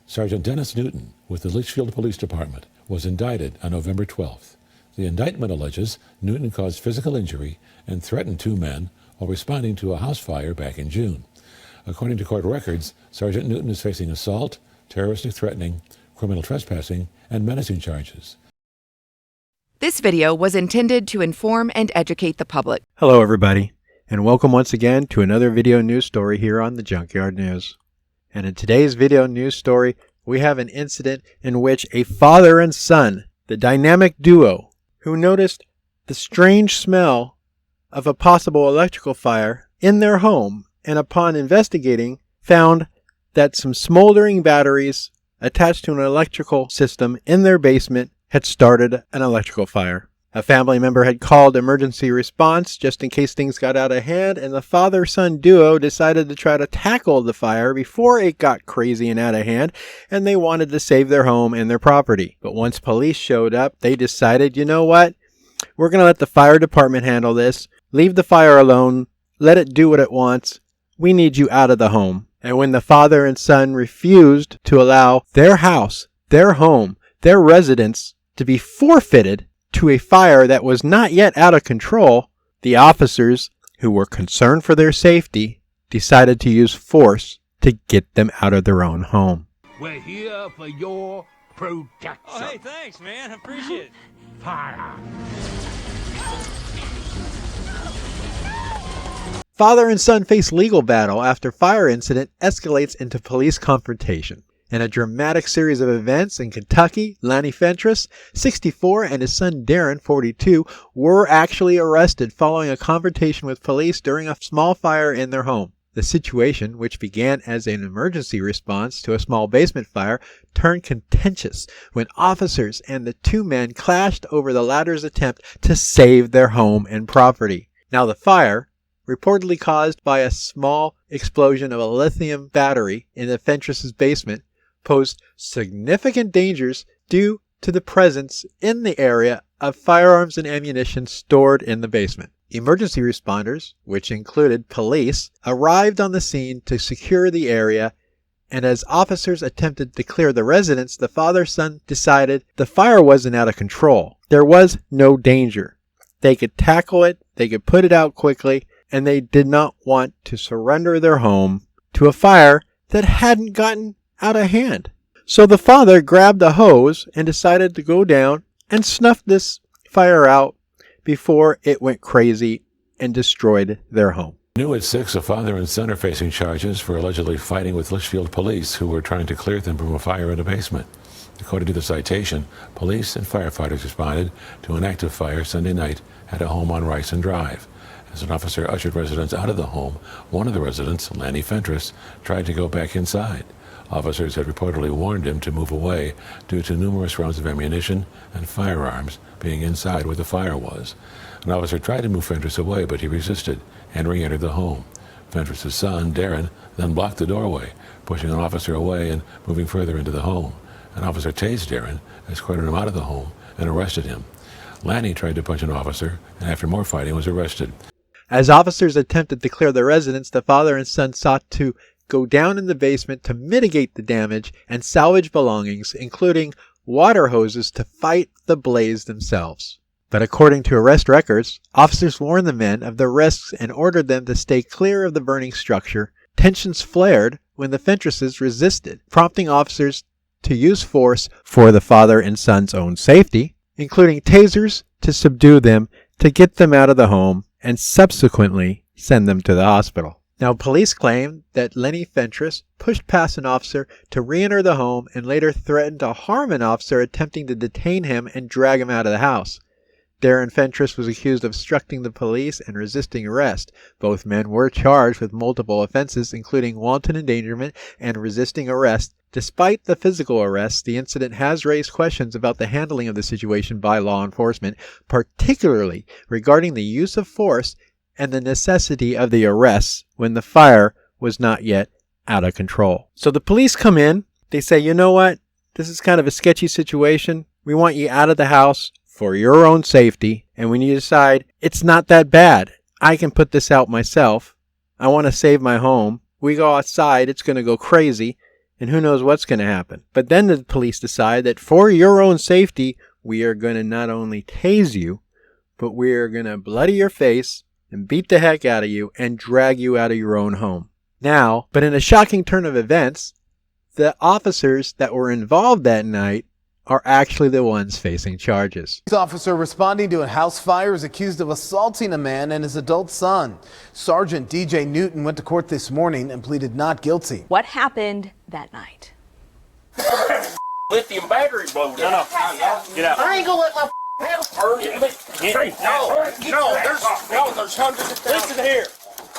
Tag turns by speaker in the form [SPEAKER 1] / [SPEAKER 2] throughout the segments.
[SPEAKER 1] Sergeant Dennis Newton with the Leitchfield Police Department was indicted on November 12th. The indictment alleges Newton caused physical injury and threatened two men while responding to a house fire back in June. According to court records, Sergeant Newton is facing assault, terroristic threatening, criminal trespassing, and menacing charges.
[SPEAKER 2] This video was intended to inform and educate the public.
[SPEAKER 3] Hello everybody, and welcome once again to another video news story here on the Junkyard News. And in today's video news story, we have an incident in which a father and son, the dynamic duo, who noticed the strange smell of a possible electrical fire in their home, and upon investigating, found that some smoldering batteries attached to an electrical system in their basement had started an electrical fire. A family member had called emergency response just in case things got out of hand, and the father-son duo decided to try to tackle the fire before it got crazy and out of hand, and they wanted to save their home and their property. But once police showed up, they decided, you know what? We're going to let the fire department handle this. Leave the fire alone. Let it do what it wants. We need you out of the home. And when the father and son refused to allow their house, their home, their residence to be forfeited to a fire that was not yet out of control, the officers, who were concerned for their safety, decided to use force to get them out of their own home.
[SPEAKER 4] We're here for your protection.
[SPEAKER 5] Oh, hey, thanks, man. I appreciate it.
[SPEAKER 4] Fire.
[SPEAKER 3] Father and son face legal battle after fire incident escalates into police confrontation. In a dramatic series of events in Kentucky, Lanny Fentress, 64, and his son Darren, 42, were actually arrested following a confrontation with police during a small fire in their home. The situation, which began as an emergency response to a small basement fire, turned contentious when officers and the two men clashed over the latter's attempt to save their home and property. Now the fire, reportedly caused by a small explosion of a lithium battery in the Fentress's basement, posed significant dangers due to the presence in the area of firearms and ammunition stored in the basement. Emergency responders, which included police, arrived on the scene to secure the area, and as officers attempted to clear the residence, the father-son decided the fire wasn't out of control. There was no danger. They could tackle it, they could put it out quickly, and they did not want to surrender their home to a fire that hadn't gotten out of hand. So the father grabbed a hose and decided to go down and snuff this fire out before it went crazy and destroyed their home.
[SPEAKER 1] New at 6, a father and son are facing charges for allegedly fighting with Litchfield police who were trying to clear them from a fire in a basement. According to the citation, police and firefighters responded to an active fire Sunday night at a home on Rice and Drive. As an officer ushered residents out of the home, one of the residents, Lanny Fentress, tried to go back inside. Officers had reportedly warned him to move away due to numerous rounds of ammunition and firearms being inside where the fire was. An officer tried to move Fentress away, but he resisted and re-entered the home. Fentress's son, Darren, then blocked the doorway, pushing an officer away and moving further into the home. An officer tased Darren, escorted him out of the home, and arrested him. Lanny tried to punch an officer, and after more fighting was arrested.
[SPEAKER 3] As officers attempted to clear the residence, the father and son sought to go down in the basement to mitigate the damage and salvage belongings, including water hoses, to fight the blaze themselves. But according to arrest records, officers warned the men of the risks and ordered them to stay clear of the burning structure. Tensions flared when the Fentresses resisted, prompting officers to use force for the father and son's own safety, including tasers to subdue them, to get them out of the home, and subsequently send them to the hospital. Now, police claim that Lenny Fentress pushed past an officer to re-enter the home and later threatened to harm an officer attempting to detain him and drag him out of the house. Darren Fentress was accused of obstructing the police and resisting arrest. Both men were charged with multiple offenses, including wanton endangerment and resisting arrest. Despite the physical arrests, the incident has raised questions about the handling of the situation by law enforcement, particularly regarding the use of force and the necessity of the arrests when the fire was not yet out of control. So the police come in, they say, you know what, this is kind of a sketchy situation. We want you out of the house for your own safety. And when you decide, it's not that bad, I can put this out myself, I want to save my home, we go outside, it's going to go crazy, and who knows what's going to happen. But then the police decide that for your own safety, we are going to not only tase you, but we are going to bloody your face and beat the heck out of you and drag you out of your own home. Now, but in a shocking turn of events, the officers that were involved that night are actually the ones facing charges.
[SPEAKER 6] Police officer responding to a house fire is accused of assaulting a man and his adult son. Sergeant DJ Newton went to court this morning and pleaded not guilty.
[SPEAKER 7] What happened that night?
[SPEAKER 8] Lithium battery blown.
[SPEAKER 5] No, get out.
[SPEAKER 8] I ain't gonna let my house burn. There's hundreds of thousands.
[SPEAKER 5] Listen here.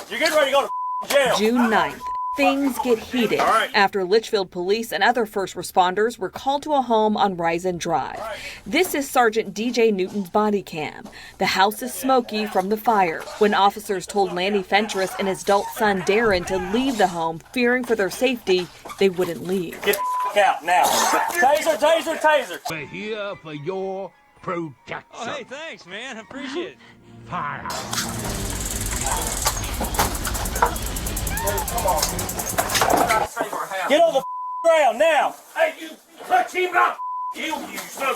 [SPEAKER 5] You're getting ready to go to jail.
[SPEAKER 7] June 9th. Things get heated after Litchfield police and other first responders were called to a home on Risen Drive. This is Sergeant DJ Newton's body cam. The house is smoky from the fire. When officers told Lanny Fentress and his adult son Darren to leave the home, fearing for their safety, they wouldn't leave.
[SPEAKER 5] Get the out now. Taser, taser, taser.
[SPEAKER 4] We're here for your protection.
[SPEAKER 5] Oh, hey, thanks, man. I appreciate it.
[SPEAKER 4] Fire.
[SPEAKER 5] Get on the ground now.
[SPEAKER 8] Hey, you touch him, I'll kill you, son.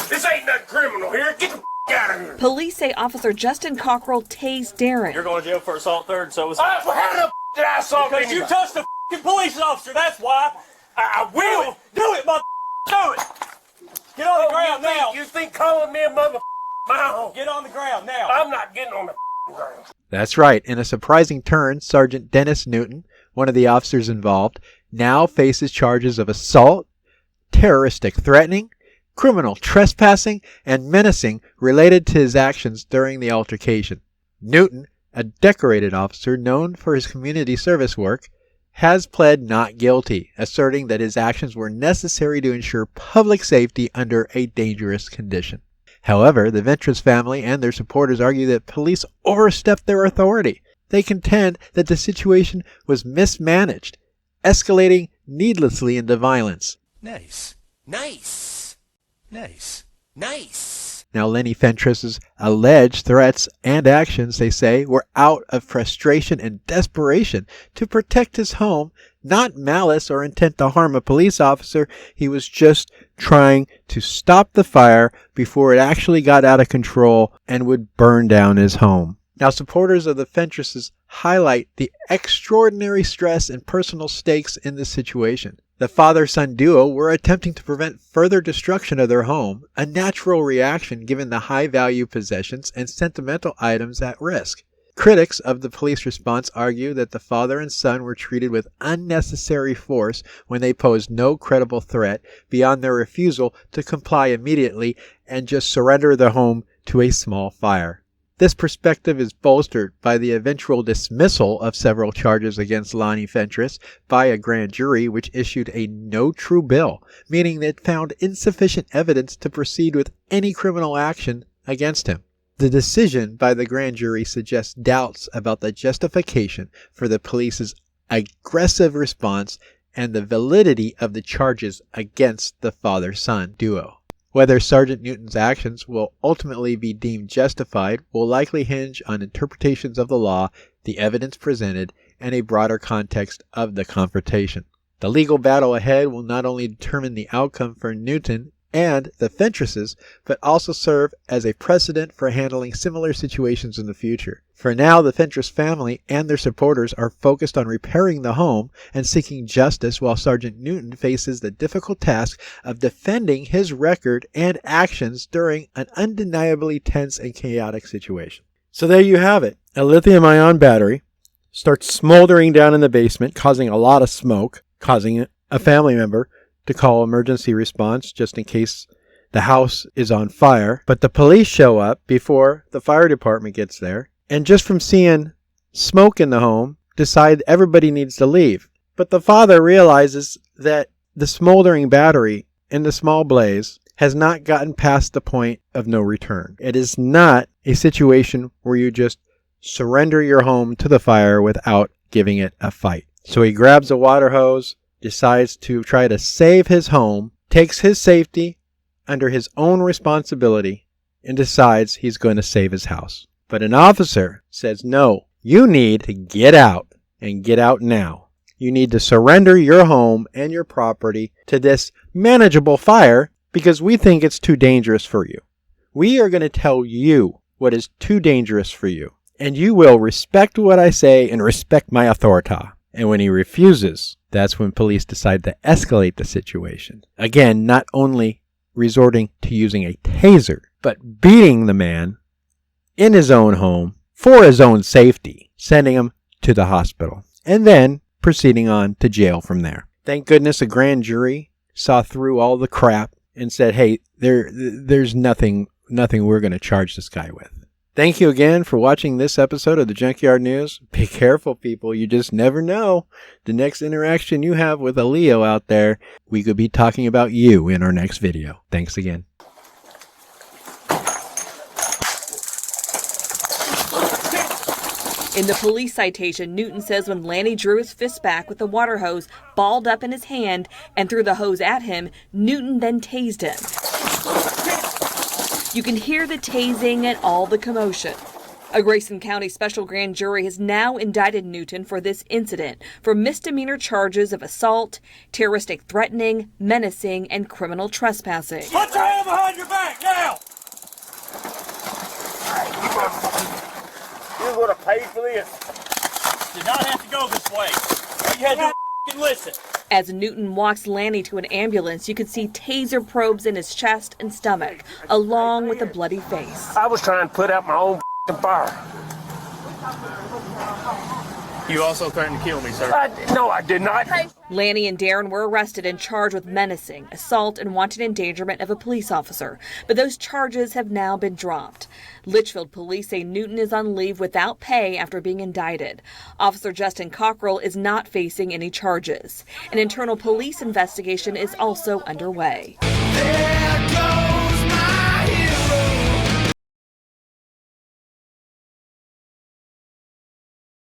[SPEAKER 8] This ain't nothing criminal here. Get the out of here.
[SPEAKER 7] Police say Officer Justin Cockrell tased Darren.
[SPEAKER 5] You're going to jail for assault third, so is...
[SPEAKER 8] Well, how the did I assault
[SPEAKER 5] Because you touched a police officer, that's why. I will. Do it, mother. Do it. Get on the ground now.
[SPEAKER 8] You think calling me a mother my home?
[SPEAKER 5] Get on the ground now.
[SPEAKER 8] I'm not getting on the ground.
[SPEAKER 3] That's right. In a surprising turn, Sergeant Dennis Newton, one of the officers involved, now faces charges of assault, terroristic threatening, criminal trespassing, and menacing related to his actions during the altercation. Newton, a decorated officer known for his community service work, has pled not guilty, asserting that his actions were necessary to ensure public safety under a dangerous condition. However, the Fentress family and their supporters argue that police overstepped their authority. They contend that the situation was mismanaged, escalating needlessly into violence.
[SPEAKER 8] Nice. Nice. Nice. Nice.
[SPEAKER 3] Now, Lenny Fentress's alleged threats and actions, they say, were out of frustration and desperation to protect his home, not malice or intent to harm a police officer. He was just trying to stop the fire before it actually got out of control and would burn down his home. Now, supporters of the Fentresses highlight the extraordinary stress and personal stakes in this situation. The father-son duo were attempting to prevent further destruction of their home, a natural reaction given the high-value possessions and sentimental items at risk. Critics of the police response argue that the father and son were treated with unnecessary force when they posed no credible threat beyond their refusal to comply immediately and just surrender the home to a small fire. This perspective is bolstered by the eventual dismissal of several charges against Lonnie Fentress by a grand jury which issued a no true bill, meaning it found insufficient evidence to proceed with any criminal action against him. The decision by the grand jury suggests doubts about the justification for the police's aggressive response and the validity of the charges against the father-son duo. Whether Sergeant Newton's actions will ultimately be deemed justified will likely hinge on interpretations of the law, the evidence presented, and a broader context of the confrontation. The legal battle ahead will not only determine the outcome for Newton and the Fentresses, but also serve as a precedent for handling similar situations in the future. For now, the Fentress family and their supporters are focused on repairing the home and seeking justice, while Sergeant Newton faces the difficult task of defending his record and actions during an undeniably tense and chaotic situation. So there you have it. A lithium-ion battery starts smoldering down in the basement, causing a lot of smoke, causing a family member to call emergency response just in case the house is on fire. But the police show up before the fire department gets there, and just from seeing smoke in the home, decide everybody needs to leave. But the father realizes that the smoldering battery in the small blaze has not gotten past the point of no return. It is not a situation where you just surrender your home to the fire without giving it a fight. So he grabs a water hose, decides to try to save his home, takes his safety under his own responsibility, and decides he's going to save his house. But an officer says, no, you need to get out, and get out now. You need to surrender your home and your property to this manageable fire because we think it's too dangerous for you. We are going to tell you what is too dangerous for you, and you will respect what I say and respect my authority. And when he refuses, that's when police decide to escalate the situation. Again, not only resorting to using a taser, but beating the man in his own home for his own safety, sending him to the hospital, and then proceeding on to jail from there. Thank goodness a grand jury saw through all the crap and said, hey, there's nothing we're going to charge this guy with. Thank you again for watching this episode of the Junkyard News. Be careful, people. You just never know. The next interaction you have with a Leo out there, we could be talking about you in our next video. Thanks again.
[SPEAKER 7] In the police citation, Newton says when Lanny drew his fist back with the water hose balled up in his hand and threw the hose at him, Newton then tased him. You can hear the tasing and all the commotion. A Grayson County special grand jury has now indicted Newton for this incident for misdemeanor charges of assault, terroristic threatening, menacing, and criminal trespassing.
[SPEAKER 5] Put your hand behind your back now!
[SPEAKER 8] You're gonna pay for this.
[SPEAKER 5] Did not have to go this way. All you had to do was listen.
[SPEAKER 7] As Newton walks Lanny to an ambulance, you could see taser probes in his chest and stomach, along with a bloody face.
[SPEAKER 8] I was trying to put out my own fire.
[SPEAKER 5] You also threatened to kill me, sir.
[SPEAKER 8] No, I did not.
[SPEAKER 7] Lanny and Darren were arrested and charged with menacing, assault, and wanton endangerment of a police officer, but those charges have now been dropped. Litchfield police say Newton is on leave without pay after being indicted. Officer Justin Cockrell is not facing any charges. An internal police investigation is also underway.